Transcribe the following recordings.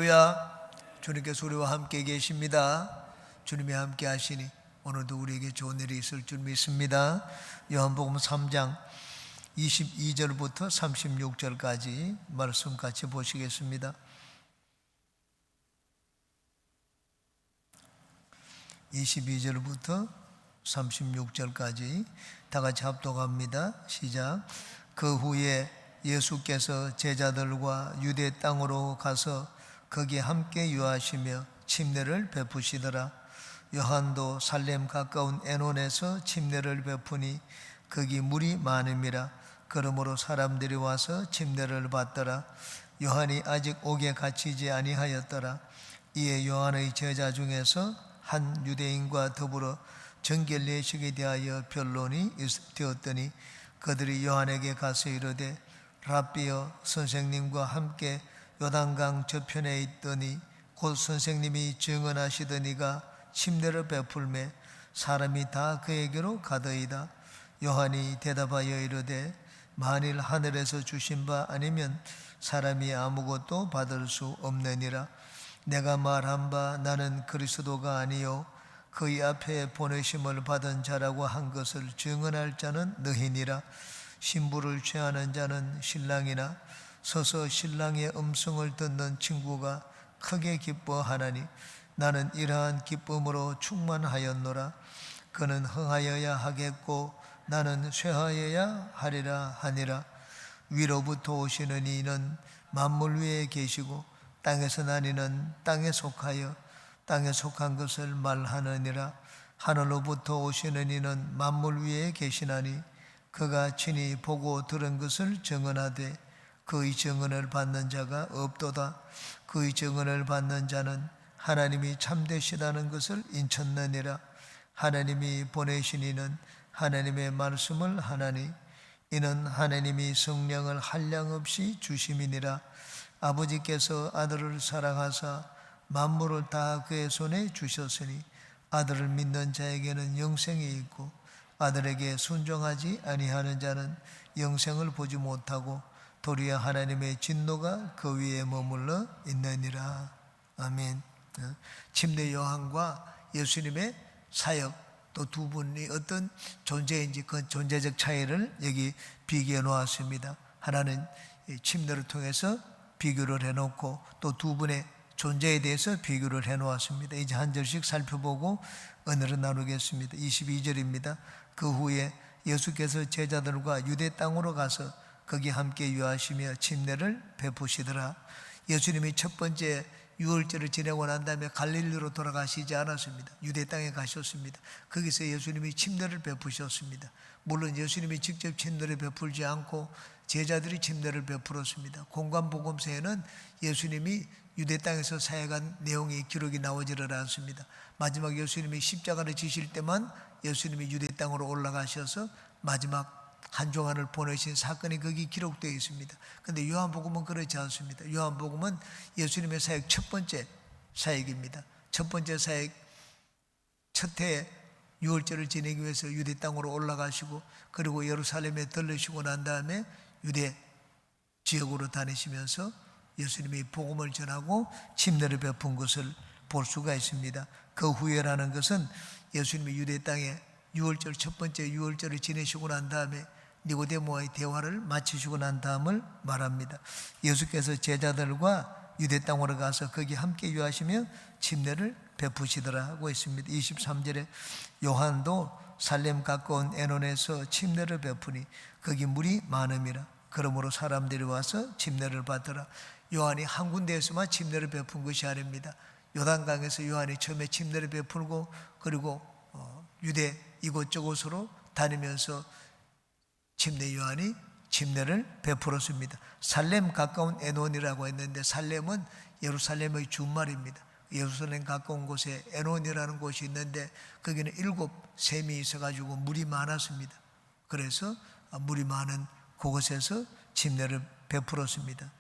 할렐루야. 주님께서 우리와 함께 계십니다. 주님이 함께 하시니 오늘도 우리에게 좋은 일이 있을 줄 믿습니다. 요한복음 3장 22절부터 36절까지 말씀 같이 보시겠습니다. 22절부터 36절까지 다 같이 합독합니다. 시작. 그 후에 예수께서 제자들과 유대 땅으로 가서 거기 함께 유하시며 침례를 베푸시더라. 요한도 살렘 가까운 에논에서 침례를 베푸니 거기 물이 많음이라. 그러므로 사람들이 와서 침례를 받더라. 요한이 아직 옥에 갇히지 아니하였더라. 이에 요한의 제자 중에서 한 유대인과 더불어 정결례식에 대하여 변론이 되었더니 그들이 요한에게 가서 이르되 랍비여, 선생님과 함께 요단강 저편에 있더니 곧 선생님이 증언하시더니가 침례를 베풀매 사람이 다 그에게로 가더이다. 요한이 대답하여 이르되 만일 하늘에서 주신 바 아니면 사람이 아무것도 받을 수 없느니라. 내가 말한 바 나는 그리스도가 아니요 그의 앞에 보내심을 받은 자라고 한 것을 증언할 자는 너희니라. 신부를 취하는 자는 신랑이나 서서 신랑의 음성을 듣는 친구가 크게 기뻐하나니 나는 이러한 기쁨으로 충만하였노라. 그는 흥하여야 하겠고 나는 쇠하여야 하리라 하니라. 위로부터 오시는 이는 만물 위에 계시고 땅에서 난 이는 땅에 속하여 땅에 속한 것을 말하느니라. 하늘로부터 오시는 이는 만물 위에 계시나니 그가 친히 보고 들은 것을 증언하되 그의 증언을 받는 자가 없도다. 그의 증언을 받는 자는 하나님이 참되시다는 것을 인쳤느니라. 하나님이 보내신 이는 하나님의 말씀을 하나니 이는 하나님이 성령을 한량없이 주심이니라. 아버지께서 아들을 사랑하사 만물을 다 그의 손에 주셨으니 아들을 믿는 자에게는 영생이 있고 아들에게 순종하지 아니하는 자는 영생을 보지 못하고 도리어 하나님의 진노가 그 위에 머물러 있느니라. 아멘. 침례 요한과 예수님의 사역 또 두 분이 어떤 존재인지 그 존재적 차이를 여기 비교해 놓았습니다. 하나는 침례를 통해서 비교를 해놓고 또 두 분의 존재에 대해서 비교를 해놓았습니다. 이제 한 절씩 살펴보고 오늘은 나누겠습니다. 22절입니다. 그 후에 예수께서 제자들과 유대 땅으로 가서 거기 함께 유하시며 침례를 베푸시더라. 예수님이 첫 번째 유월절을 지내고 난 다음에 갈릴리로 돌아가시지 않았습니다. 유대 땅에 가셨습니다. 거기서 예수님이 침례를 베푸셨습니다. 물론 예수님이 직접 침례를 베풀지 않고 제자들이 침례를 베풀었습니다. 공관복음서에는 예수님이 유대 땅에서 사역한 내용이 기록이 나오지를 않습니다. 마지막 예수님이 십자가를 지실 때만 예수님이 유대 땅으로 올라가셔서 마지막 한 종안을 보내신 사건이 거기 기록되어 있습니다. 그런데 요한복음은 그렇지 않습니다. 요한복음은 예수님의 사역 첫 번째 사역입니다. 첫 번째 사역 첫 해에 유월절을 지내기 위해서 유대 땅으로 올라가시고 그리고 예루살렘에 들르시고 난 다음에 유대 지역으로 다니시면서 예수님이 복음을 전하고 침례를 베푼 것을 볼 수가 있습니다. 그 후에라는 것은 예수님이 유대 땅에 유월절 첫 번째 유월절을 지내시고 난 다음에 니고데모와의 대화를 마치시고 난 다음을 말합니다. 예수께서 제자들과 유대 땅으로 가서 거기 함께 유하시며 침례를 베푸시더라 하고 있습니다. 23절에 요한도 살렘 가까운 에논에서 침례를 베푸니 거기 물이 많음이라. 그러므로 사람들이 와서 침례를 받더라. 요한이 한 군데에서만 침례를 베푼 것이 아닙니다. 요단강에서 요한이 처음에 침례를 베풀고 그리고 유대 이곳저곳으로 다니면서 침례 요한이 침례를 베풀었습니다. 살렘 가까운 에논이라고 했는데 살렘은 예루살렘의 준말입니다. 예루살렘 가까운 곳에 에논이라는 곳이 있는데 거기는 7샘이 있어가지고 물이 많았습니다. 그래서 물이 많은 그곳에서 침례를 베풀었습니다.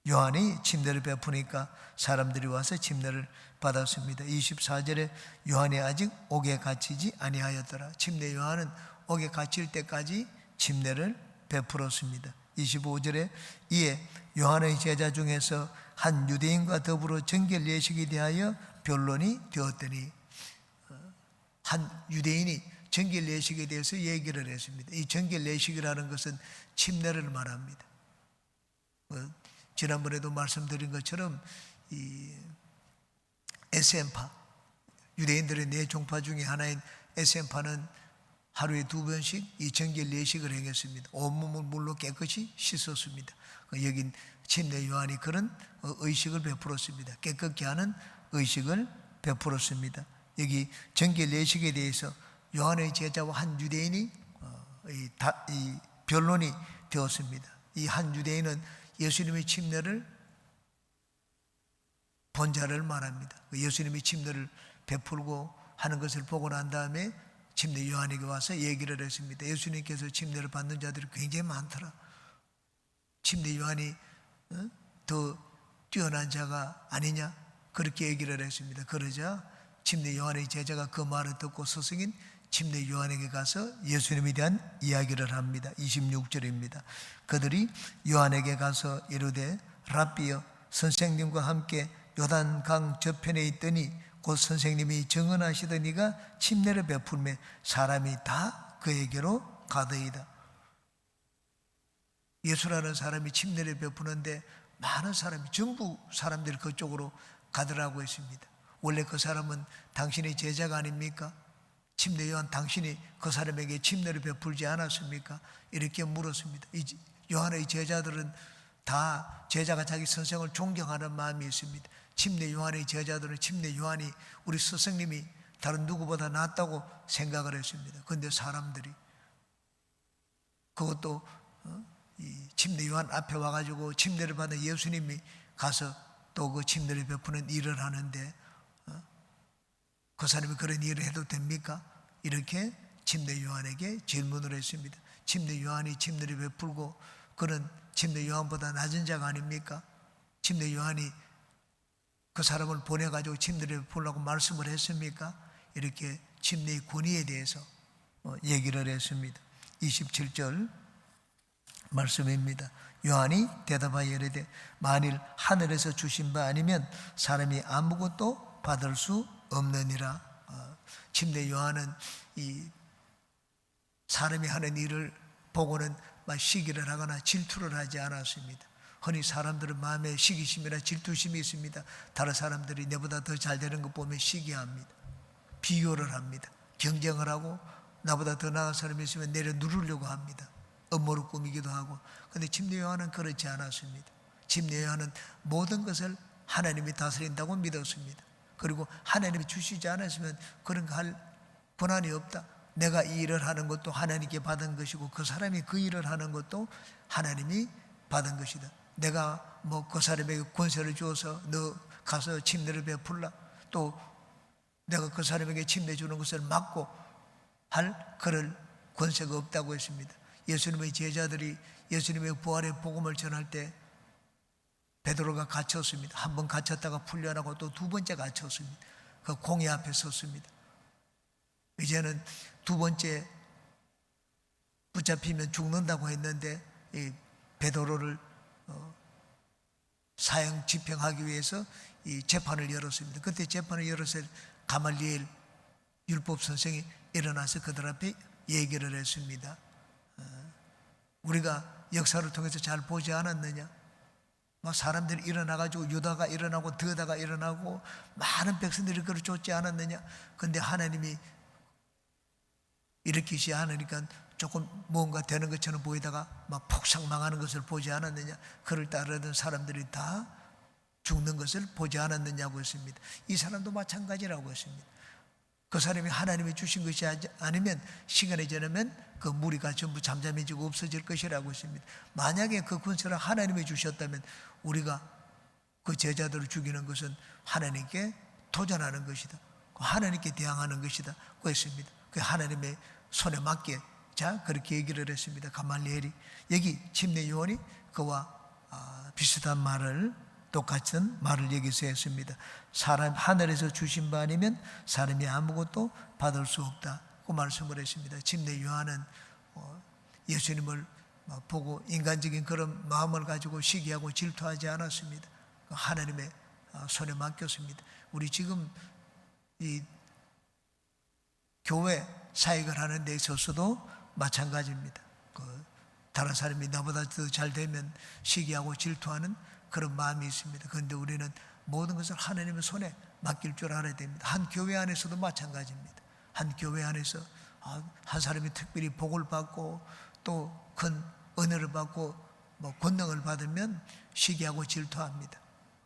요한이 침례를 베푸니까 사람들이 와서 침례를 받았습니다. 24절에 요한이 아직 옥에 갇히지 아니하였더라. 침례 요한은 옥에 갇힐 때까지 침례를 베풀었습니다. 25절에 이에 요한의 제자 중에서 한 유대인과 더불어 정결 예식에 대하여 변론이 되었더니, 한 유대인이 정결 예식에 대해서 얘기를 했습니다. 이 정결 예식이라는 것은 침례를 말합니다. 지난번에도 말씀드린 것처럼 이 에센파, 유대인들의 네 종파 중에 하나인 에센파는 하루에 2번씩 이 정결 예식을 행했습니다. 온몸을 물로 깨끗이 씻었습니다. 여긴 침례 요한이 그런 의식을 베풀었습니다. 깨끗게 하는 의식을 베풀었습니다. 여기 정결 예식에 대해서 요한의 제자와 한 유대인이 이 변론이 되었습니다. 이 한 유대인은 예수님의 침례를 본 자를 말합니다. 예수님이 침례를 베풀고 하는 것을 보고 난 다음에 침례 요한에게 와서 얘기를 했습니다. 예수님께서 침례를 받는 자들이 굉장히 많더라. 침례 요한이 더 뛰어난 자가 아니냐, 그렇게 얘기를 했습니다. 그러자 침례 요한의 제자가 그 말을 듣고 스승인 침례 요한에게 가서 예수님에 대한 이야기를 합니다. 26절입니다. 그들이 요한에게 가서 이르되 랍비여, 선생님과 함께 요단강 저편에 있더니 곧 선생님이 정언하시더니가 침례를 베풀매 사람이 다 그에게로 가더이다. 예수라는 사람이 침례를 베푸는데 많은 사람이, 전부 사람들이 그쪽으로 가더라고 했습니다. 원래 그 사람은 당신의 제자가 아닙니까? 침례 요한, 당신이 그 사람에게 침례를 베풀지 않았습니까? 이렇게 물었습니다. 이 요한의 제자들은 다 제자가 자기 선생을 존경하는 마음이 있습니다. 침례 요한의 제자들은 침례 요한이 우리 스승님이 다른 누구보다 낫다고 생각을 했습니다. 그런데 사람들이, 그것도 이 침례 요한 앞에 와가지고 침례를 받은 예수님이 가서 또 그 침례를 베푸는 일을 하는데 그 사람이 그런 일을 해도 됩니까? 이렇게 침례 요한에게 질문을 했습니다. 침례 요한이 침례를 베풀고 그는 침례 요한보다 낮은 자가 아닙니까? 침례 요한이 그 사람을 보내가지고 침례를 베풀라고 말씀을 했습니까? 이렇게 침례의 권위에 대해서 얘기를 했습니다. 27절 말씀입니다. 요한이 대답하여 이르되 만일 하늘에서 주신 바 아니면 사람이 아무것도 받을 수 없느니라. 침례 요한은 이 사람이 하는 일을 보고는 막 시기를 하거나 질투를 하지 않았습니다. 흔히 사람들은 마음에 시기심이나 질투심이 있습니다. 다른 사람들이 내보다 더 잘 되는 것 보면 시기합니다. 비교를 합니다. 경쟁을 하고 나보다 더 나은 사람이 있으면 내려 누르려고 합니다. 음모를 꾸미기도 하고. 그런데 침례 요한은 그렇지 않았습니다. 침례 요한은 모든 것을 하나님이 다스린다고 믿었습니다. 그리고 하나님이 주시지 않았으면 그런 거 할 권한이 없다. 내가 이 일을 하는 것도 하나님께 받은 것이고 그 사람이 그 일을 하는 것도 하나님이 받은 것이다. 내가 뭐 그 사람에게 권세를 주어서 너 가서 침례를 베풀라, 또 내가 그 사람에게 침례 주는 것을 막고 할 그럴 권세가 없다고 했습니다. 예수님의 제자들이 예수님의 부활의 복음을 전할 때 베드로가 갇혔습니다. 한 번 갇혔다가 풀려나고 또 2번째 갇혔습니다. 그 공회 앞에 섰습니다. 이제는 2번째 붙잡히면 죽는다고 했는데 이 베드로를 사형 집행하기 위해서 이 재판을 열었습니다. 그때 재판을 열었을 가말리엘 율법 선생이 일어나서 그들 앞에 얘기를 했습니다. 우리가 역사를 통해서 잘 보지 않았느냐? 막 사람들이 일어나가지고 유다가 일어나고 드다가 일어나고 많은 백성들이 그를 쫓지 않았느냐? 근데 하나님이 일으키지 않으니까 조금 뭔가 되는 것처럼 보이다가 막 폭삭 망하는 것을 보지 않았느냐? 그를 따르던 사람들이 다 죽는 것을 보지 않았느냐고 했습니다. 이 사람도 마찬가지라고 했습니다. 그 사람이 하나님이 주신 것이 아니면 시간이 지나면 그 무리가 전부 잠잠해지고 없어질 것이라고 했습니다. 만약에 그 권세를 하나님이 주셨다면 우리가 그 제자들을 죽이는 것은 하나님께 도전하는 것이다. 하나님께 대항하는 것이다. 그 했습니다. 그 하나님의 손에 맡게. 자, 그렇게 얘기를 했습니다. 가말리엘이. 여기 침례 요한이 그와 비슷한 말을, 똑같은 말을 여기서 했습니다. 사람 하늘에서 주신 바 아니면 사람이 아무것도 받을 수 없다. 그 말씀을 했습니다. 침례 요한은 예수님을 보고 인간적인 그런 마음을 가지고 시기하고 질투하지 않았습니다. 하나님의 손에 맡겼습니다. 우리 지금 이 교회 사역을 하는 데 있어서도 마찬가지입니다. 다른 사람이 나보다 더 잘 되면 시기하고 질투하는 그런 마음이 있습니다. 그런데 우리는 모든 것을 하나님의 손에 맡길 줄 알아야 됩니다. 한 교회 안에서도 마찬가지입니다. 한 교회 안에서 한 사람이 특별히 복을 받고 또 큰 은혜를 받고 권능을 받으면 시기하고 질투합니다.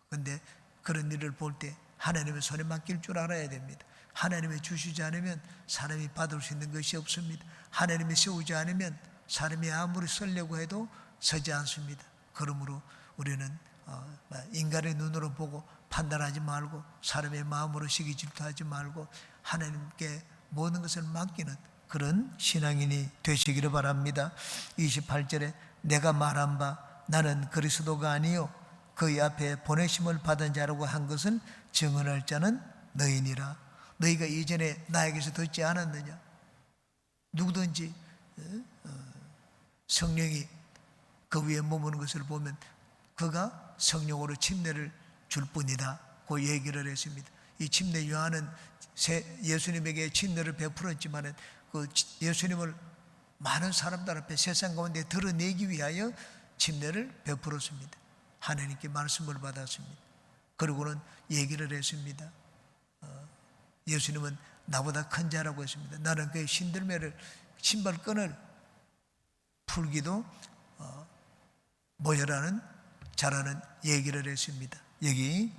그런데 그런 일을 볼 때 하나님의 손에 맡길 줄 알아야 됩니다. 하나님이 주시지 않으면 사람이 받을 수 있는 것이 없습니다. 하나님이 세우지 않으면 사람이 아무리 서려고 해도 서지 않습니다. 그러므로 우리는 인간의 눈으로 보고 판단하지 말고 사람의 마음으로 시기 질투하지 말고 하나님께 모든 것을 맡기는 그런 신앙인이 되시기를 바랍니다. 28절에 내가 말한 바 나는 그리스도가 아니요 그의 앞에 보내심을 받은 자라고 한 것을 증언할 자는 너희니라. 너희가 이전에 나에게서 듣지 않았느냐? 누구든지 성령이 그 위에 머무는 것을 보면 그가 성령으로 침례를 줄 뿐이다 고 얘기를 했습니다. 이 침례 요한은 예수님에게 침례를 베풀었지만 그 예수님을 많은 사람들 앞에 세상 가운데 드러내기 위하여 침례를 베풀었습니다. 하나님께 말씀을 받았습니다. 그리고는 얘기를 했습니다. 예수님은 나보다 큰 자라고 했습니다. 나는 그의 신들매를 신발끈을 풀기도 모자라는 자라는 얘기를 했습니다. 여기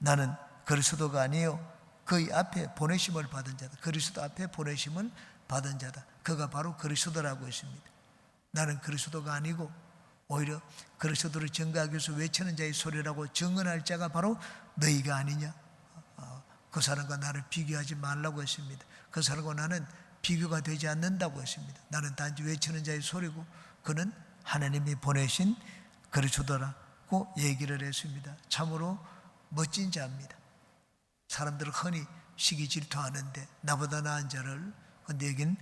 나는 그리스도가 아니요 그의 앞에 보내심을 받은 자다. 그리스도 앞에 보내심을 받은 자다. 그가 바로 그리스도라고 했습니다. 나는 그리스도가 아니고 오히려 그리스도를 증거하기 위해서 외치는 자의 소리라고 증언할 자가 바로 너희가 아니냐. 그 사람과 나를 비교하지 말라고 했습니다. 그 사람과 나는 비교가 되지 않는다고 했습니다. 나는 단지 외치는 자의 소리고 그는 하나님이 보내신 그리스도라고 얘기를 했습니다. 참으로 멋진 자입니다. 사람들은 흔히 시기 질투하는데 나보다 나은 자를, 근데 여긴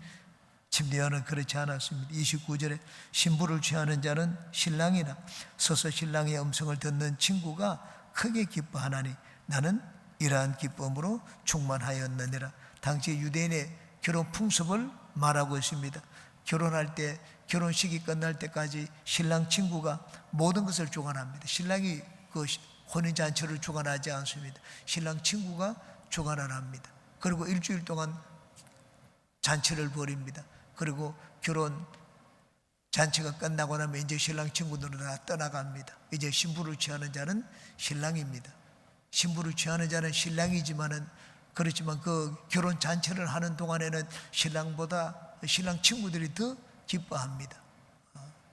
침례요한은 그렇지 않았습니다. 29절에 신부를 취하는 자는 신랑이나 서서 신랑의 음성을 듣는 친구가 크게 기뻐하나니 나는 이러한 기쁨으로 충만하였느니라. 당시 유대인의 결혼 풍습을 말하고 있습니다. 결혼할 때 결혼식이 끝날 때까지 신랑 친구가 모든 것을 주관합니다. 신랑이 그 혼인잔치를 주관하지 않습니다. 신랑 친구가 주관을 합니다. 그리고 일주일 동안 잔치를 벌입니다. 그리고 결혼 잔치가 끝나고 나면 이제 신랑 친구들은 다 떠나갑니다. 이제 신부를 취하는 자는 신랑입니다. 신부를 취하는 자는 신랑이지만은 그렇지만 그 결혼 잔치를 하는 동안에는 신랑보다 신랑 친구들이 더 기뻐합니다.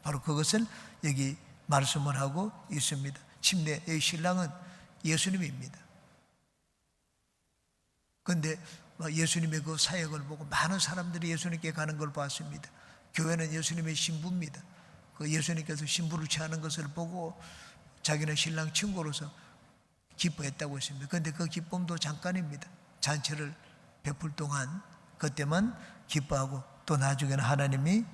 바로 그것을 여기 말씀을 하고 있습니다. 침례의 신랑은 예수님입니다. 그런데 예수님의 그 사역을 보고 많은 사람들이 예수님께 가는 걸 봤습니다. 교회는 예수님의 신부입니다. 그 예수님께서 신부를 취하는 것을 보고 자기는 신랑 친구로서 기뻐했다고 했습니다. 그런데 그 기쁨도 잠깐입니다. 잔치를 베풀 동안 그때만 기뻐하고 또 나중에는 하나님이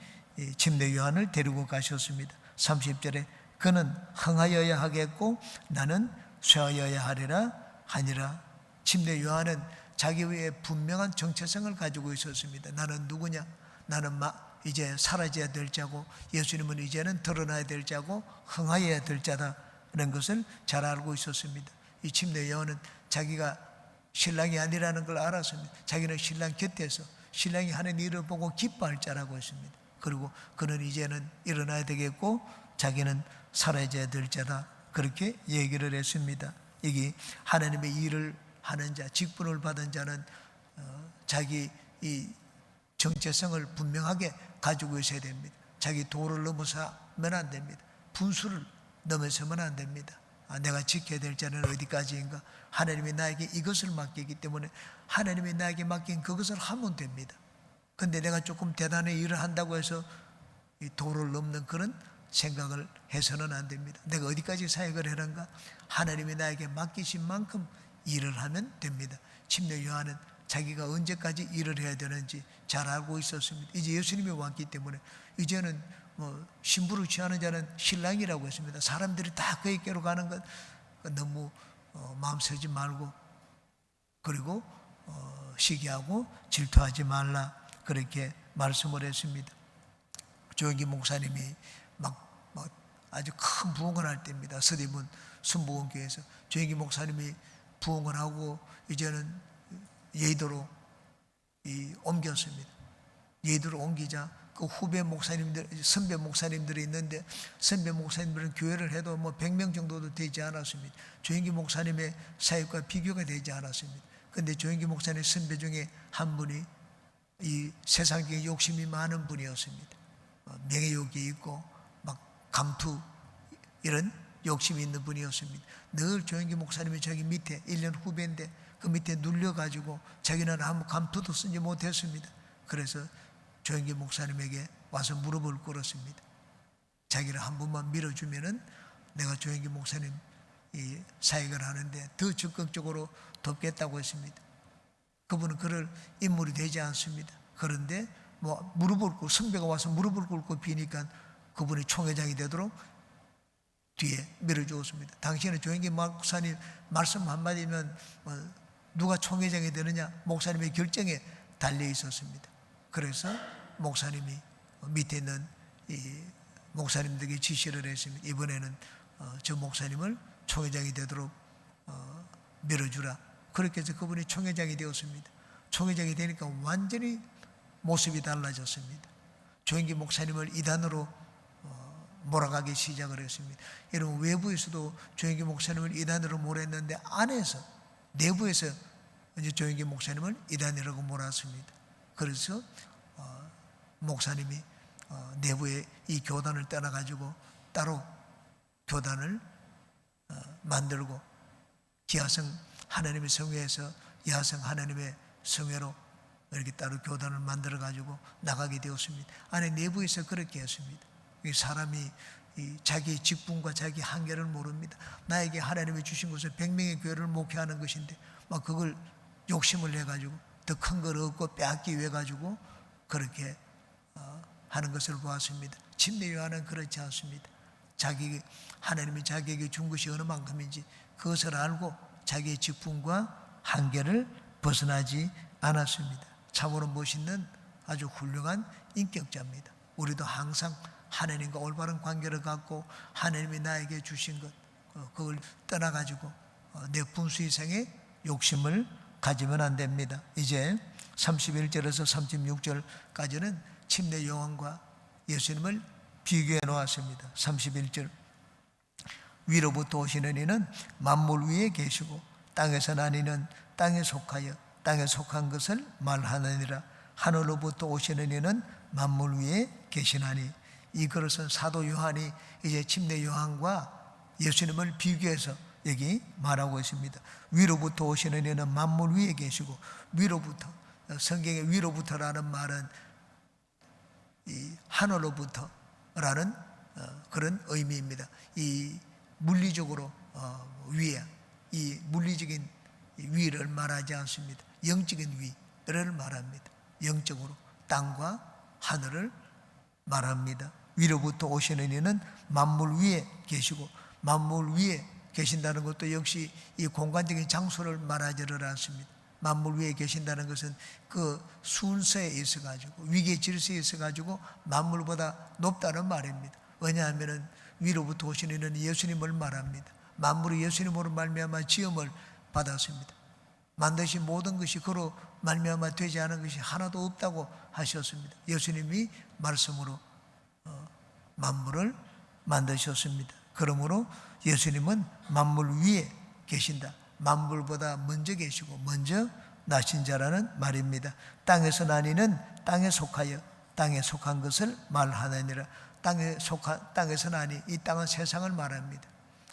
침례 요한을 데리고 가셨습니다. 30절에 그는 흥하여야 하겠고 나는 쇠하여야 하리라 하니라. 침례 요한은 자기 위에 분명한 정체성을 가지고 있었습니다. 나는 누구냐? 나는 이제 사라져야 될 자고 예수님은 이제는 드러나야 될 자고 흥하여야 될 자다라는 것을 잘 알고 있었습니다. 이 침례 요한은 자기가 신랑이 아니라는 걸 알았습니다. 자기는 신랑 곁에서 신랑이 하는 일을 보고 기뻐할 자라고 했습니다. 그리고 그는 이제는 일어나야 되겠고 자기는 사라져야 될 자다, 그렇게 얘기를 했습니다. 여기 하나님의 일을 하는 자, 직분을 받은 자는 자기 이 정체성을 분명하게 가지고 있어야 됩니다. 자기 도를 넘어서면 안 됩니다. 분수를 넘어서면 안 됩니다. 내가 지켜야 될 자는 어디까지인가? 하나님이 나에게 이것을 맡기기 때문에 하나님이 나에게 맡긴 그것을 하면 됩니다. 근데 내가 조금 대단히 일을 한다고 해서 이 도를 넘는 그런 생각을 해서는 안 됩니다. 내가 어디까지 사역을 하는가? 하나님이 나에게 맡기신 만큼 일을 하면 됩니다. 침례 요한은 자기가 언제까지 일을 해야 되는지 잘 알고 있었습니다. 이제 예수님이 왔기 때문에 이제는 신부를 취하는 자는 신랑이라고 했습니다. 사람들이 다 그에게로 가는 것 너무 마음 쓰지 말고, 그리고 시기하고 질투하지 말라, 그렇게 말씀을 했습니다. 조영기 목사님이 막 아주 큰 부흥을 할 때입니다. 서대문 순복음교회에서 조영기 목사님이 부흥을 하고 이제는 예의도로 옮겼습니다. 예의도로 옮기자 그 후배 목사님들, 선배 목사님들이 있는데, 선배 목사님들은 교회를 해도 100명 정도도 되지 않았습니다. 조영기 목사님의 사역과 비교가 되지 않았습니다. 그런데 조영기 목사님 선배 중에 한 분이 이 세상적인 욕심이 많은 분이었습니다. 명예욕이 있고 막 감투 이런 욕심이 있는 분이었습니다. 늘 조영기 목사님이 저기 밑에 1년 후배인데 그 밑에 눌려가지고 자기는 아무 감투도 쓰지 못했습니다. 그래서 조영기 목사님에게 와서 무릎을 꿇었습니다. 자기를 한 번만 밀어주면은 내가 조영기 목사님 이 사역을 하는데 더 적극적으로 돕겠다고 했습니다. 그분은 그럴 인물이 되지 않습니다. 그런데 무릎을 꿇고, 선배가 와서 무릎을 꿇고 비니까 그분이 총회장이 되도록 뒤에 밀어주었습니다. 당시에는 조영기 목사님 말씀 한마디면 누가 총회장이 되느냐 목사님의 결정에 달려 있었습니다. 그래서 목사님이 밑에 있는 이 목사님들에게 지시를 했습니다. 이번에는 저 목사님을 총회장이 되도록 밀어주라. 그렇게 해서 그분이 총회장이 되었습니다. 총회장이 되니까 완전히 모습이 달라졌습니다. 조영기 목사님을 이단으로 몰아가기 시작을 했습니다. 여러분, 외부에서도 조영기 목사님을 이단으로 몰았는데 안에서, 내부에서 이제 조영기 목사님을 이단이라고 몰았습니다. 그래서 목사님이 내부에 이 교단을 떠나가지고 따로 교단을 만들고 기아성 하나님의 성회에서 야성 하나님의 성회로 이렇게 따로 교단을 만들어가지고 나가게 되었습니다. 안에 내부에서 그렇게 했습니다. 이 사람이 자기의 직분과 자기 한계를 모릅니다. 나에게 하나님이 주신 것은 100명의 교회를 목회하는 것인데 막 그걸 욕심을 내가지고 더 큰 걸 얻고 빼앗기 위해 가지고 그렇게 하는 것을 보았습니다. 침례 요한은 그렇지 않습니다. 하나님이 자기에게 준 것이 어느 만큼인지 그것을 알고 자기의 직분과 한계를 벗어나지 않았습니다. 참으로 멋있는 아주 훌륭한 인격자입니다. 우리도 항상 하나님과 올바른 관계를 갖고 하나님이 나에게 주신 것 그걸 떠나가지고 내 분수 이상의 욕심을 가지면 안 됩니다. 이제 31절에서 36절까지는 침례 요한과 예수님을 비교해 놓았습니다. 31절, 위로부터 오시는 이는 만물 위에 계시고 땅에서 난 이는 땅에 속하여 땅에 속한 것을 말하느니라. 하늘로부터 오시는 이는 만물 위에 계시나니. 이 그릇은 사도 요한이 이제 침례 요한과 예수님을 비교해서 여기 말하고 있습니다. 위로부터 오시는 이는 만물 위에 계시고, 위로부터, 성경의 위로부터라는 말은 이 하늘로부터라는 그런 의미입니다. 이 물리적으로 위에, 이 물리적인 위를 말하지 않습니다. 영적인 위를 말합니다. 영적으로 땅과 하늘을 말합니다. 위로부터 오시는 이는 만물 위에 계시고, 만물 위에 계신다는 것도 역시 이 공간적인 장소를 말하지를 않습니다. 만물 위에 계신다는 것은 그 순서에 있어가지고, 위계 질서에 있어가지고 만물보다 높다는 말입니다. 왜냐하면 위로부터 오시는 이는 예수님을 말합니다. 만물이 예수님으로 말미암아 지음을 받았습니다. 만드신 모든 것이 그로 말미암아 되지 않은 것이 하나도 없다고 하셨습니다. 예수님이 말씀으로 만물을 만드셨습니다. 그러므로 예수님은 만물 위에 계신다. 만물보다 먼저 계시고 먼저 나신 자라는 말입니다. 땅에서 난 이는 땅에 속하여 땅에 속한 것을 말하느니라. 땅에서 나니, 이 땅은 세상을 말합니다.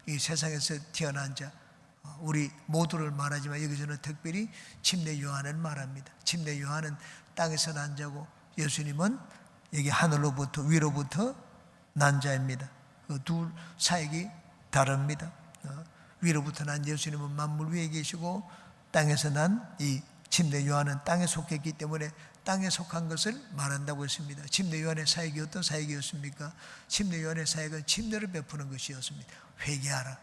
이 세상에서 태어난 자, 우리 모두를 말하지만 여기서는 특별히 침례 요한을 말합니다. 침례 요한은 땅에서 난 자고 예수님은 여기 하늘로부터, 위로부터 난 자입니다. 그 둘 사역이 다릅니다. 위로부터 난 예수님은 만물 위에 계시고, 땅에서 난 이 침례 요한은 땅에 속했기 때문에 땅에 속한 것을 말한다고 했습니다. 침례 요한의 사역이 어떤 사역이었습니까? 침례 요한의 사역은 침례를 베푸는 것이었습니다. 회개하라.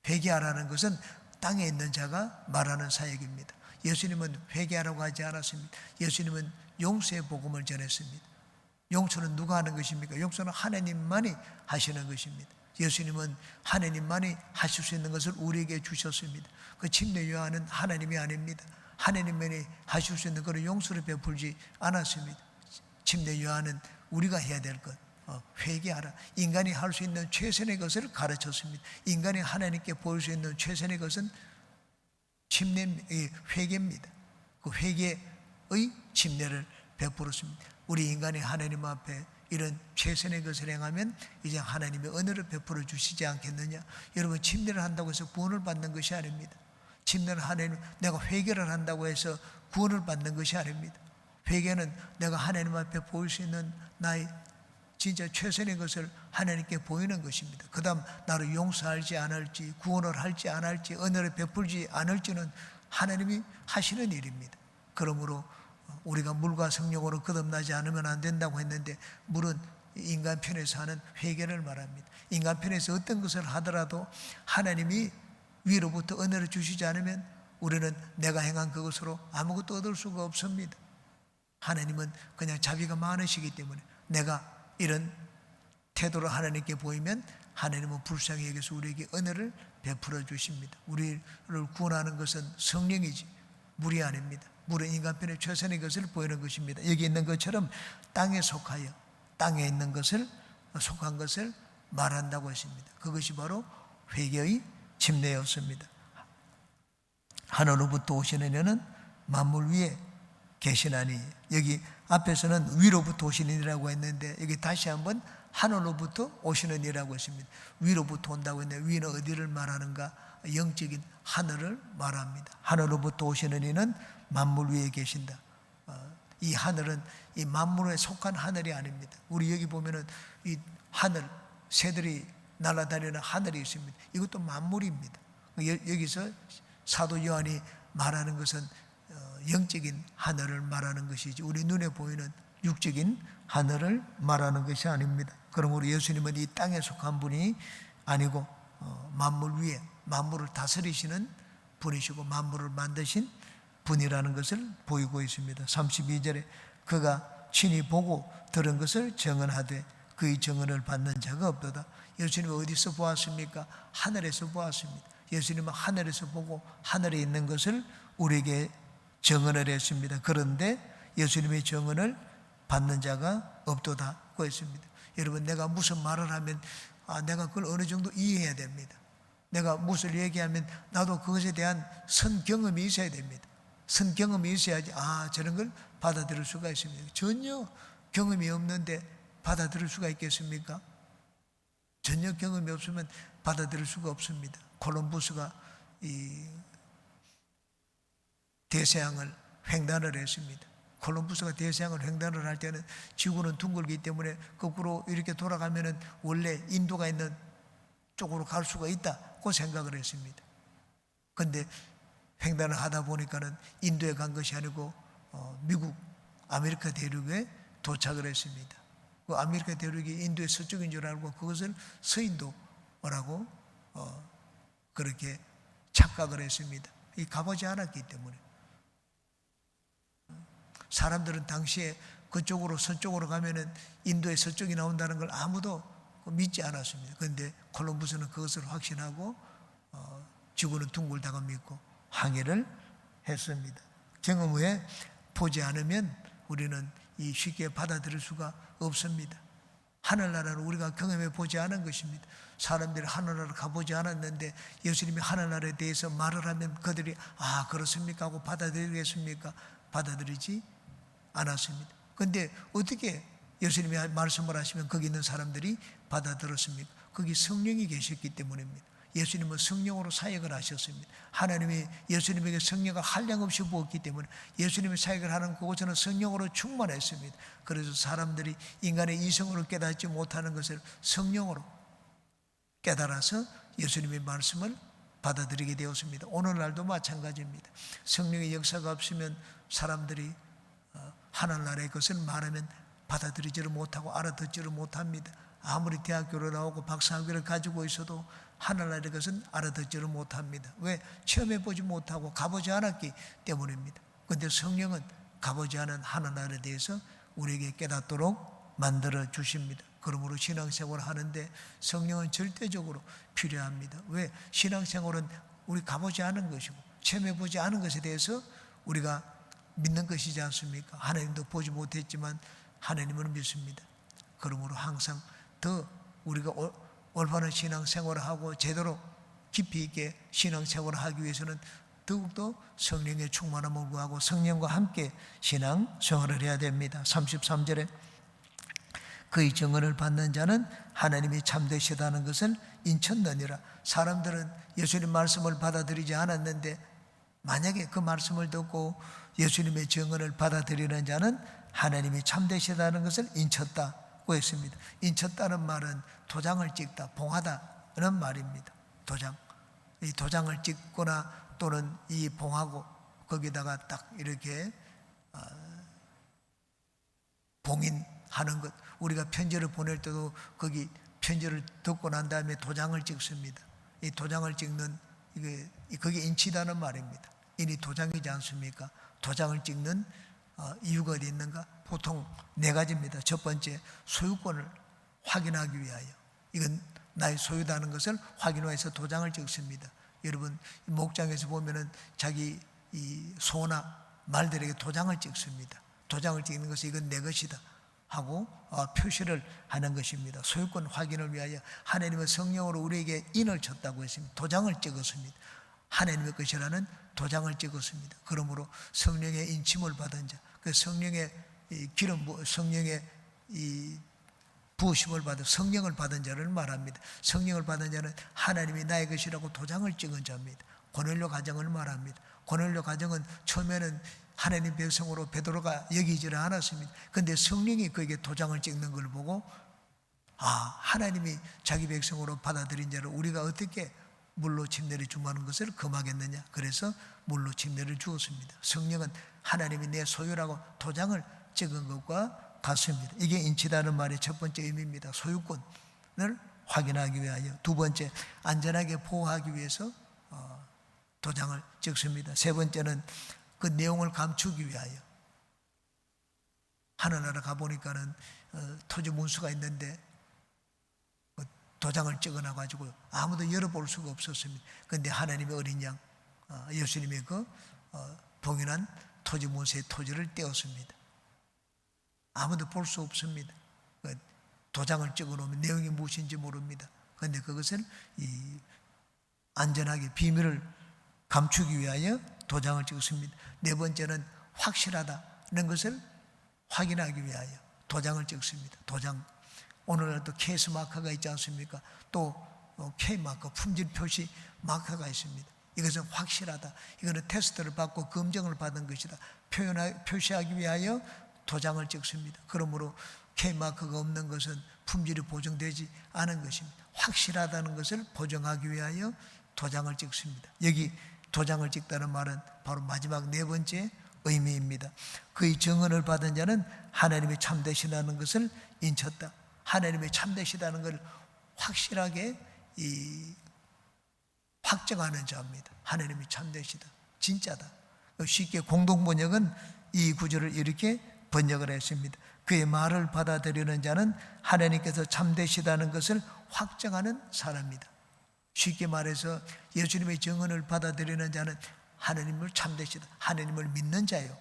회개하라는 것은 땅에 있는 자가 말하는 사역입니다. 예수님은 회개하라고 하지 않았습니다. 예수님은 용서의 복음을 전했습니다. 용서는 누가 하는 것입니까? 용서는 하나님만이 하시는 것입니다. 예수님은 하나님만이 하실 수 있는 것을 우리에게 주셨습니다. 그 침례 요한은 하나님이 아닙니다. 하나님만이 하실 수 있는 그런 용서를 베풀지 않았습니다. 침례 요한은 우리가 해야 될 것, 회개하라. 인간이 할 수 있는 최선의 것을 가르쳤습니다. 인간이 하나님께 보일 수 있는 최선의 것은 회개입니다. 그 회개의 침례를 베풀었습니다. 우리 인간이 하나님 앞에 이런 최선의 것을 행하면 이제 하나님의 은혜를 베풀어 주시지 않겠느냐. 여러분, 침례를 한다고 해서 구원을 받는 것이 아닙니다. 침례는 하나님, 내가 회개를 한다고 해서 구원을 받는 것이 아닙니다. 회개는 내가 하나님 앞에 보일 수 있는 나의 진짜 최선의 것을 하나님께 보이는 것입니다. 그 다음 나를 용서할지 안 할지, 구원을 할지 안 할지, 은혜를 베풀지 않을지는 하나님이 하시는 일입니다. 그러므로 우리가 물과 성령으로 거듭나지 않으면 안 된다고 했는데, 물은 인간 편에서 하는 회개를 말합니다. 인간 편에서 어떤 것을 하더라도 하나님이 위로부터 은혜를 주시지 않으면 우리는 내가 행한 그것으로 아무것도 얻을 수가 없습니다. 하나님은 그냥 자비가 많으시기 때문에 내가 이런 태도를 하나님께 보이면 하나님은 불쌍히 여기서 우리에게 은혜를 베풀어 주십니다. 우리를 구원하는 것은 성령이지 물이 아닙니다. 물은 인간편의 최선의 것을 보이는 것입니다. 여기 있는 것처럼 땅에 속하여 땅에 있는 것을 속한 것을 말한다고 했습니다. 그것이 바로 회개의 침례였습니다. 하늘로부터 오시는 이는 만물 위에 계시나니, 여기 앞에서는 위로부터 오시는 이라고 했는데 여기 다시 한번 하늘로부터 오시는 이라고 했습니다. 위로부터 온다고 했는데 위는 어디를 말하는가? 영적인 하늘을 말합니다. 하늘로부터 오시는 이는 만물 위에 계신다. 이 하늘은 이 만물에 속한 하늘이 아닙니다. 우리 여기 보면은 이 하늘, 새들이 날아다니는 하늘이 있습니다. 이것도 만물입니다. 여기서 사도 요한이 말하는 것은 영적인 하늘을 말하는 것이지 우리 눈에 보이는 육적인 하늘을 말하는 것이 아닙니다. 그러므로 예수님은 이 땅에 속한 분이 아니고 만물 위에 만물을 다스리시는 분이시고 만물을 만드신 분이라는 것을 보이고 있습니다. 32절에 그가 친히 보고 들은 것을 증언하되 그의 증언을 받는 자가 없도다. 예수님은 어디서 보았습니까? 하늘에서 보았습니다. 예수님은 하늘에서 보고 하늘에 있는 것을 우리에게 증언을 했습니다. 그런데 예수님의 증언을 받는 자가 없도다고 했습니다. 여러분, 내가 무슨 말을 하면 내가 그걸 어느 정도 이해해야 됩니다. 내가 무엇을 얘기하면 나도 그것에 대한 선경험이 있어야 됩니다. 선경험이 있어야지 저런 걸 받아들일 수가 있습니다. 전혀 경험이 없는데 받아들일 수가 있겠습니까? 전혀 경험이 없으면 받아들일 수가 없습니다. 콜럼부스가 이 대서양을 횡단을 했습니다. 콜럼부스가 대서양을 횡단을 할 때는 지구는 둥글기 때문에 거꾸로 이렇게 돌아가면은 원래 인도가 있는 쪽으로 갈 수가 있다고 생각을 했습니다. 그런데 횡단을 하다 보니까는 인도에 간 것이 아니고 미국 아메리카 대륙에 도착을 했습니다. 그 아메리카 대륙이 인도의 서쪽인 줄 알고 그것을 서인도라고 그렇게 착각을 했습니다. 가보지 않았기 때문에. 사람들은 당시에 그쪽으로 서쪽으로 가면은 인도의 서쪽이 나온다는 걸 아무도 믿지 않았습니다. 그런데 콜럼부스는 그것을 확신하고 지구는 둥글다고 믿고 항해를 했습니다. 경험 후에 보지 않으면 우리는 이 쉽게 받아들일 수가 없습니다. 하늘나라를 우리가 경험해 보지 않은 것입니다. 사람들이 하늘나라를 가보지 않았는데 예수님이 하늘나라에 대해서 말을 하면 그들이 그렇습니까 하고 받아들이겠습니까? 받아들이지 않았습니다. 그런데 어떻게 예수님이 말씀을 하시면 거기 있는 사람들이 받아들었습니까? 거기 성령이 계셨기 때문입니다. 예수님은 성령으로 사역을 하셨습니다. 하나님이 예수님에게 성령을 한량없이 부었기 때문에 예수님이 사역을 하는 그곳에는 성령으로 충만했습니다. 그래서 사람들이 인간의 이성으로 깨닫지 못하는 것을 성령으로 깨달아서 예수님의 말씀을 받아들이게 되었습니다. 오늘날도 마찬가지입니다. 성령의 역사가 없으면 사람들이 하늘나라의 것을 말하면 받아들이지를 못하고 알아듣지를 못합니다. 아무리 대학교를 나오고 박사학위를 가지고 있어도 하늘나라의 것은 알아듣지를 못합니다. 왜? 체험해보지 못하고 가보지 않았기 때문입니다. 그런데 성령은 가보지 않은 하늘나라에 대해서 우리에게 깨닫도록 만들어 주십니다. 그러므로 신앙생활을 하는데 성령은 절대적으로 필요합니다. 왜? 신앙생활은 우리 가보지 않은 것이고 체험해보지 않은 것에 대해서 우리가 믿는 것이지 않습니까? 하나님도 보지 못했지만 하나님은 믿습니다. 그러므로 항상 더 우리가 올바른 신앙생활을 하고 제대로 깊이 있게 신앙생활을 하기 위해서는 더욱더 성령의 충만함을 구하고 성령과 함께 신앙생활을 해야 됩니다. 33절에 그의 증언을 받는 자는 하나님이 참되시다는 것을 인쳤느니라. 사람들은 예수님 말씀을 받아들이지 않았는데 만약에 그 말씀을 듣고 예수님의 증언을 받아들이는 자는 하나님이 참되시다는 것을 인쳤다고 했습니다. 인쳤다는 말은 도장을 찍다, 봉하다는 말입니다. 도장. 이 도장을 찍거나 또는 이 봉하고 거기다가 딱 이렇게 봉인하는 것. 우리가 편지를 보낼 때도 거기 편지를 듣고 난 다음에 도장을 찍습니다. 이 도장을 찍는 그게 인치다는 말입니다. 인이 도장이지 않습니까? 도장을 찍는 이유가 어디 있는가? 보통 네 가지입니다. 첫 번째, 소유권을 확인하기 위하여. 이건 나의 소유다는 것을 확인해서 도장을 찍습니다. 여러분 목장에서 보면은 자기 이 소나 말들에게 도장을 찍습니다. 도장을 찍는 것은 이건 내 것이다 하고 표시를 하는 것입니다. 소유권 확인을 위하여 하나님의 성령으로 우리에게 인을 쳤다고 했습니다. 도장을 찍었습니다. 하나님의 것이라는 도장을 찍었습니다. 그러므로 성령의 인침을 받은 자, 그 성령의 기름, 성령의 부으심을 받은 성령을 받은 자를 말합니다. 성령을 받은 자는 하나님이 나의 것이라고 도장을 찍은 자입니다. 고넬료 가정을 말합니다. 고넬료 가정은 처음에는 하나님 백성으로 베드로가 여기지를 않았습니다. 그런데 성령이 그에게 도장을 찍는 걸 보고 하나님이 자기 백성으로 받아들인 자를 우리가 어떻게 물로 침례를 주마는 것을 금하겠느냐. 그래서 물로 침례를 주었습니다. 성령은 하나님이 내 소유라고 도장을 찍은 것과 같습니다. 이게 인치다는 말의 첫 번째 의미입니다. 소유권을 확인하기 위하여. 두 번째, 안전하게 보호하기 위해서 도장을 찍습니다. 세 번째는 그 내용을 감추기 위하여. 하늘나라 가보니까는 토지 문수가 있는데 도장을 찍어놔 가지고 아무도 열어볼 수가 없었습니다. 그런데 하나님의 어린 양 예수님의 그 봉인한 토지 문서의 토지를 떼었습니다. 아무도 볼 수 없습니다. 도장을 찍어놓으면 내용이 무엇인지 모릅니다. 그런데 그것을 안전하게 비밀을 감추기 위하여 도장을 찍습니다. 네 번째는 확실하다는 것을 확인하기 위하여 도장을 찍습니다. 도장. 오늘날도 KS 마커가 있지 않습니까? 또 K 마커, 품질 표시 마커가 있습니다. 이것은 확실하다. 이거는 테스트를 받고 검증을 받은 것이다. 표시하기 위하여 도장을 찍습니다. 그러므로 K 마커가 없는 것은 품질이 보증되지 않은 것입니다. 확실하다는 것을 보증하기 위하여 도장을 찍습니다. 여기 도장을 찍다는 말은 바로 마지막 네 번째 의미입니다. 그의 증언을 받은 자는 하나님이 참되시다는 것을 인쳤다. 하나님이 참되시다는 것을 확실하게 확정하는 자입니다. 하나님이 참되시다. 진짜다. 쉽게 공동번역은 이 구절을 이렇게 번역을 했습니다. 그의 말을 받아들이는 자는 하나님께서 참되시다는 것을 확정하는 사람입니다. 쉽게 말해서 예수님의 증언을 받아들이는 자는 하나님을 참되시다, 하나님을 믿는 자요.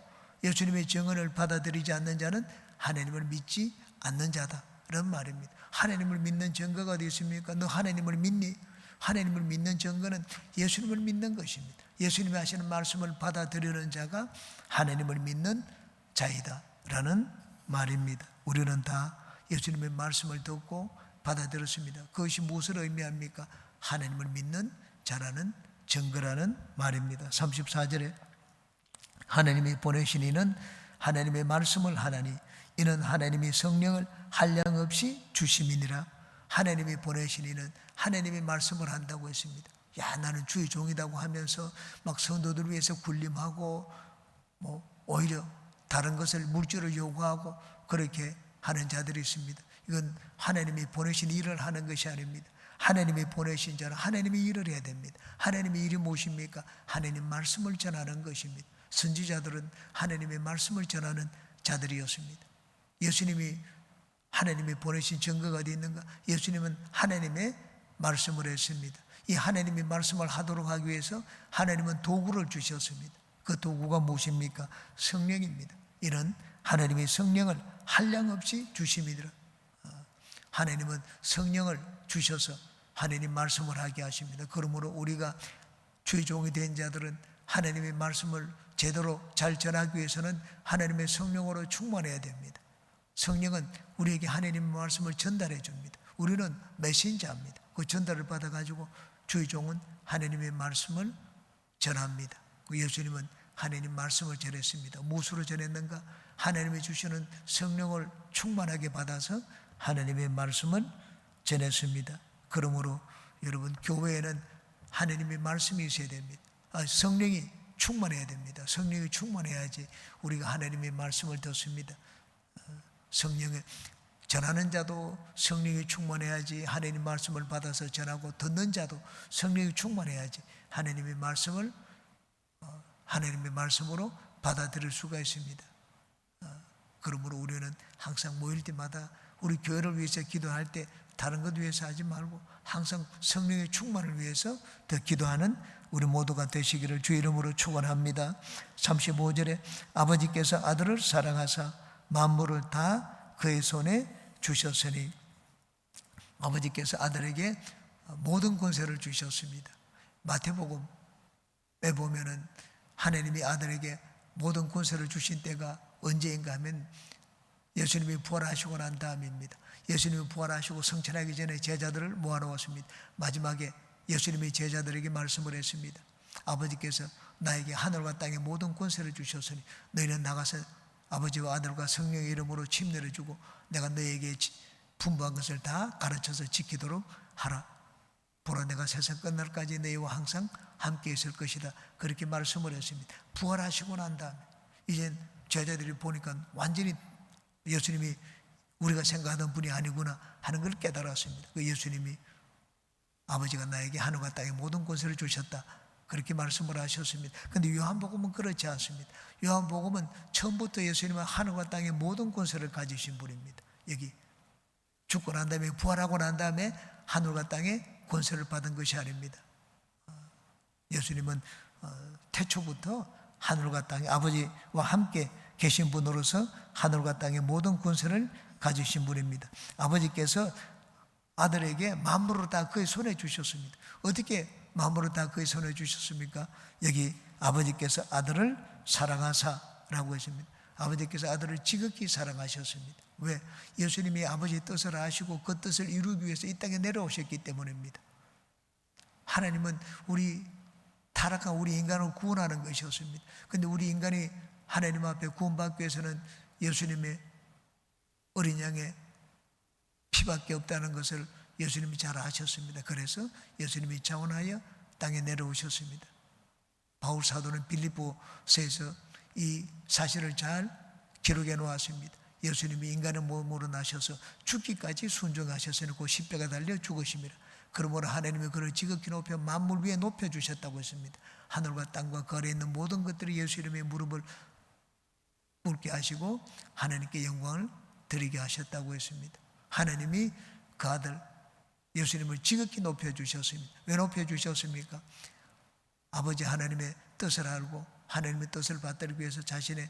예수님의 증언을 받아들이지 않는 자는 하나님을 믿지 않는 자다라는 말입니다. 하나님을 믿는 증거가 어디 있습니까? 너 하나님을 믿니? 하나님을 믿는 증거는 예수님을 믿는 것입니다. 예수님이 하시는 말씀을 받아들이는 자가 하나님을 믿는 자이다라는 말입니다. 우리는 다 예수님의 말씀을 듣고 받아들였습니다. 그것이 무엇을 의미합니까? 하나님을 믿는 자라는 증거라는 말입니다. 34절에 하나님이 보내신 이는 하나님의 말씀을 하나니 이는 하나님이 성령을 한량없이 주심이니라. 하나님이 보내신 이는 하나님의 말씀을 한다고 했습니다. 야, 나는 주의 종이라고 하면서 막 성도들 위해서 군림하고 오히려 다른 것을 물질을 요구하고 그렇게 하는 자들이 있습니다. 이건 하나님이 보내신 일을 하는 것이 아닙니다. 하나님이 보내신 자는 하나님이 일을 해야 됩니다. 하나님의 일이 무엇입니까? 하나님 말씀을 전하는 것입니다. 선지자들은 하나님의 말씀을 전하는 자들이었습니다. 예수님이 하나님이 보내신 증거가 어디 있는가? 예수님은 하나님의 말씀을 했습니다. 이 하나님의 말씀을 하도록 하기 위해서 하나님은 도구를 주셨습니다. 그 도구가 무엇입니까? 성령입니다. 이런 하나님의 성령을 한량없이 주심이더라. 하나님은 성령을 주셔서 하나님 말씀을 하게 하십니다. 그러므로 우리가 주의 종이 된 자들은 하나님의 말씀을 제대로 잘 전하기 위해서는 하나님의 성령으로 충만해야 됩니다. 성령은 우리에게 하나님의 말씀을 전달해 줍니다. 우리는 메신저입니다. 그 전달을 받아가지고 주의 종은 하나님의 말씀을 전합니다. 예수님은 하나님 말씀을 전했습니다. 무엇으로 전했는가? 하나님이 주시는 성령을 충만하게 받아서 하나님의 말씀을 전했습니다. 그러므로 여러분, 교회에는 하나님의 말씀이 있어야 됩니다. 성령이 충만해야 됩니다. 성령이 충만해야지 우리가 하나님의 말씀을 듣습니다. 성령에 전하는 자도 성령이 충만해야지 하나님의 말씀을 받아서 전하고, 듣는 자도 성령이 충만해야지 하나님의 말씀을 하나님의 말씀으로 받아들일 수가 있습니다. 그러므로 우리는 항상 모일 때마다 우리 교회를 위해서 기도할 때 다른 것 위해서 하지 말고 항상 성령의 충만을 위해서 더 기도하는 우리 모두가 되시기를 주 이름으로 축원합니다. 35절에 아버지께서 아들을 사랑하사 만물을 다 그의 손에 주셨으니, 아버지께서 아들에게 모든 권세를 주셨습니다. 마태복음에 보면은 하나님이 아들에게 모든 권세를 주신 때가 언제인가 하면 예수님이 부활하시고 난 다음입니다. 예수님이 부활하시고 성천하기 전에 제자들을 모아놓았습니다. 마지막에 예수님이 제자들에게 말씀을 했습니다. 아버지께서 나에게 하늘과 땅의 모든 권세를 주셨으니 너희는 나가서 아버지와 아들과 성령의 이름으로 침 내려주고 내가 너희에게 분부한 것을 다 가르쳐서 지키도록 하라. 보라, 내가 세상 끝날까지 너희와 항상 함께 있을 것이다. 그렇게 말씀을 했습니다. 부활하시고 난 다음에 이젠 제자들이 보니까 완전히 예수님이 우리가 생각하던 분이 아니구나 하는 걸 깨달았습니다. 그 예수님이 아버지가 나에게 하늘과 땅의 모든 권세를 주셨다, 그렇게 말씀을 하셨습니다. 그런데 요한복음은 그렇지 않습니다. 요한복음은 처음부터 예수님은 하늘과 땅의 모든 권세를 가지신 분입니다. 여기 죽고 난 다음에 부활하고 난 다음에 하늘과 땅의 권세를 받은 것이 아닙니다. 예수님은 태초부터 하늘과 땅에 아버지와 함께 계신 분으로서 하늘과 땅의 모든 권세를 가지신 분입니다. 아버지께서 아들에게 만물을 다 그의 손에 주셨습니다. 어떻게 만물을 다 그의 손에 주셨습니까? 여기 아버지께서 아들을 사랑하사라고 했습니다. 아버지께서 아들을 지극히 사랑하셨습니다. 왜? 예수님이 아버지의 뜻을 아시고 그 뜻을 이루기 위해서 이 땅에 내려오셨기 때문입니다. 하나님은 우리 타락한 우리 인간을 구원하는 것이었습니다. 그런데 우리 인간이 하나님 앞에 구원받기 위해서는 예수님의 어린 양의 피밖에 없다는 것을 예수님이 잘 아셨습니다. 그래서 예수님이 자원하여 땅에 내려오셨습니다. 바울 사도는 빌립보서에서 이 사실을 잘 기록해 놓았습니다. 예수님이 인간의 몸으로 나셔서 죽기까지 순종하셨으니 그 십자가 달려 죽으심이라. 그러므로 하나님이 그를 지극히 높여 만물 위에 높여주셨다고 했습니다. 하늘과 땅과 그 아래에 있는 모든 것들이 예수 이름의 무릎을 꿇게 하시고 하나님께 영광을 드리게 하셨다고 했습니다. 하나님이 그 아들 예수님을 지극히 높여주셨습니다. 왜 높여주셨습니까? 아버지 하나님의 뜻을 알고 하나님의 뜻을 받들기 위해서 자신의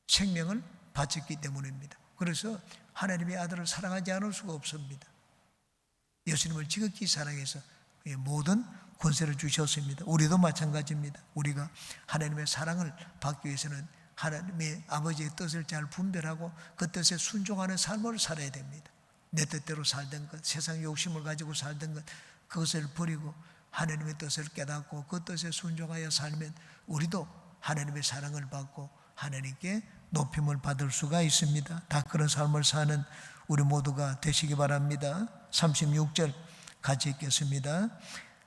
생명을 바쳤기 때문입니다. 그래서 하나님의 아들을 사랑하지 않을 수가 없습니다. 예수님을 지극히 사랑해서 모든 권세를 주셨습니다. 우리도 마찬가지입니다. 우리가 하나님의 사랑을 받기 위해서는 하나님의 아버지의 뜻을 잘 분별하고 그 뜻에 순종하는 삶을 살아야 됩니다. 내 뜻대로 살던 것, 세상 욕심을 가지고 살던 것, 그것을 버리고 하나님의 뜻을 깨닫고 그 뜻에 순종하여 살면 우리도 하나님의 사랑을 받고 하나님께 높임을 받을 수가 있습니다. 다 그런 삶을 사는 우리 모두가 되시기 바랍니다. 36절 같이 읽겠습니다.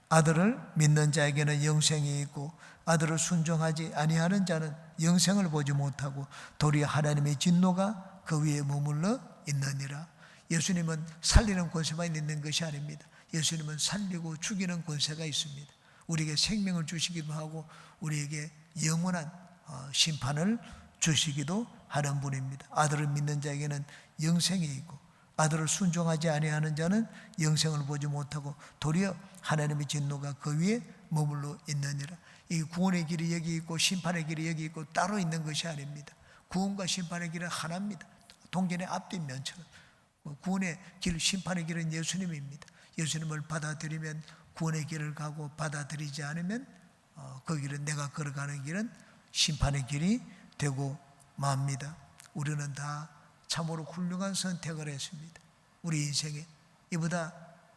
아들을 믿는 자에게는 영생이 있고 아들을 순종하지 아니하는 자는 영생을 보지 못하고 도리어 하나님의 진노가 그 위에 머물러 있느니라. 예수님은 살리는 권세만 있는 것이 아닙니다. 예수님은 살리고 죽이는 권세가 있습니다. 우리에게 생명을 주시기도 하고 우리에게 영원한 심판을 주시기도 하는 분입니다. 아들을 믿는 자에게는 영생이 있고 아들을 순종하지 아니하는 자는 영생을 보지 못하고 도리어 하나님의 진노가 그 위에 머물러 있느니라. 이 구원의 길이 여기 있고 심판의 길이 여기 있고 따로 있는 것이 아닙니다. 구원과 심판의 길은 하나입니다. 동전의 앞뒷면처럼 구원의 길, 심판의 길은 예수님입니다. 예수님을 받아들이면 구원의 길을 가고 받아들이지 않으면 그 길은, 내가 걸어가는 길은 심판의 길이 되고 맙니다. 우리는 다 참으로 훌륭한 선택을 했습니다. 우리 인생에 이보다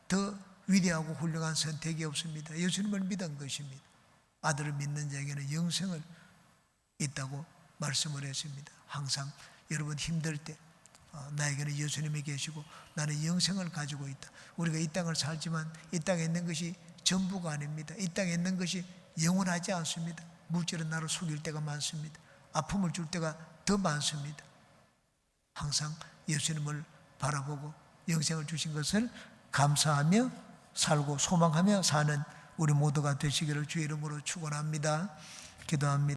더 위대하고 훌륭한 선택이 없습니다. 예수님을 믿은 것입니다. 아들을 믿는 자에게는 영생을 있다고 말씀을 했습니다. 항상 여러분 힘들 때 나에게는 예수님이 계시고 나는 영생을 가지고 있다. 우리가 이 땅을 살지만 이 땅에 있는 것이 전부가 아닙니다. 이 땅에 있는 것이 영원하지 않습니다. 물질은 나를 속일 때가 많습니다. 아픔을 줄 때가 더 많습니다. 항상 예수님을 바라보고 영생을 주신 것을 감사하며 살고 소망하며 사는 우리 모두가 되시기를 주의 이름으로 축원합니다. 기도합니다.